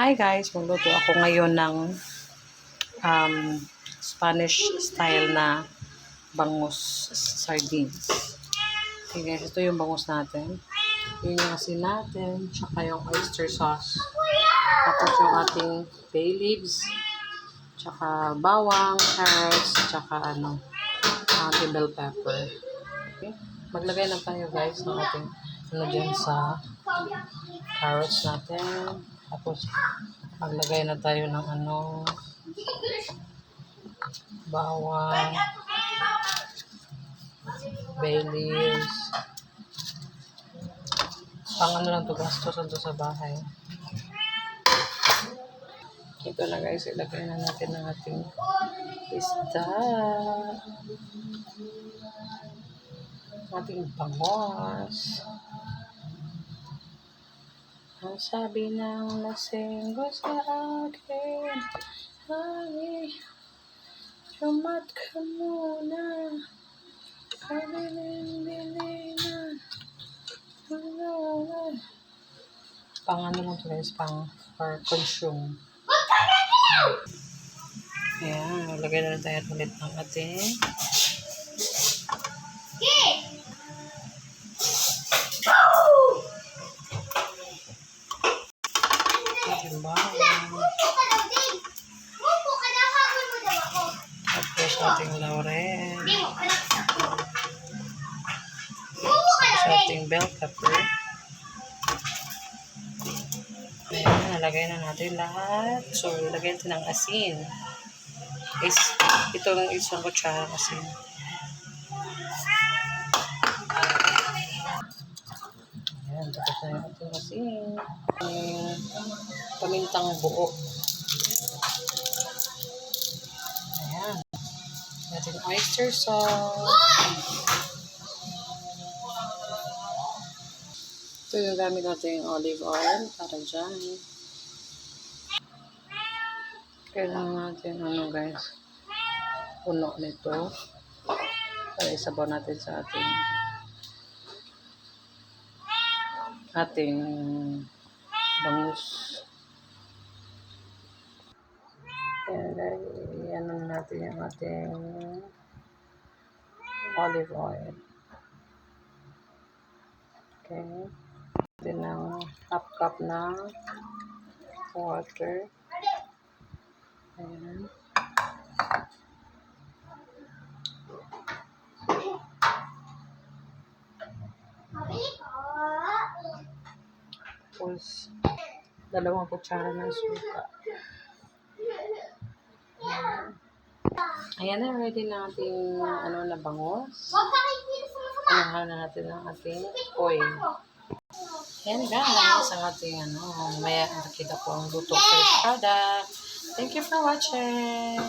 Hi guys, magluto ako ngayon ng Spanish style na bangus sardines. Okay guys, ito yung bangus natin. Yun yung asin natin, tsaka yung oyster sauce. Tapos yung ating bay leaves, tsaka bawang, carrots, tsaka ating bell pepper. Okay? Maglagay na tayo guys ng ating dyan sa carrots natin. Tapos maglagay na tayo ng bawang, bay leaves. Pang lang to, gastos sa bahay. Ito na guys, ilagay na natin ng ating isda. Ating bangos. Ang sabi ng lasinggo sa akin, ay, sumat ka muna. Kabilin-bilin na. Pang lang to guys, pang for consume. Ayan, lagay na tayo ulit ng ating bawang. Tapos ating laurel. Tapos ating bell pepper. Ayan, nalagay na natin lahat. So, ilagay natin ng asin. Itong isang kutsara asin. Ayan, tapos na yung ating asin. Pamintang buo. Ayan. Ating oyster sauce. Ito yung gamit natin olive oil para dyan. Kailangan natin guys, puno nito para isabaw natin sa ating bangus. Ayan guys, iyan natin yung ating olive oil. Okay. Then ng half cup na water. Ayan. Tapos 2 kutsara ng suka. Ayan na, ready na ating na bangus. Ayan na natin ang ating oil. Ayan guys, ang ating maya nakita ko ang luto fresh product. Thank you for watching.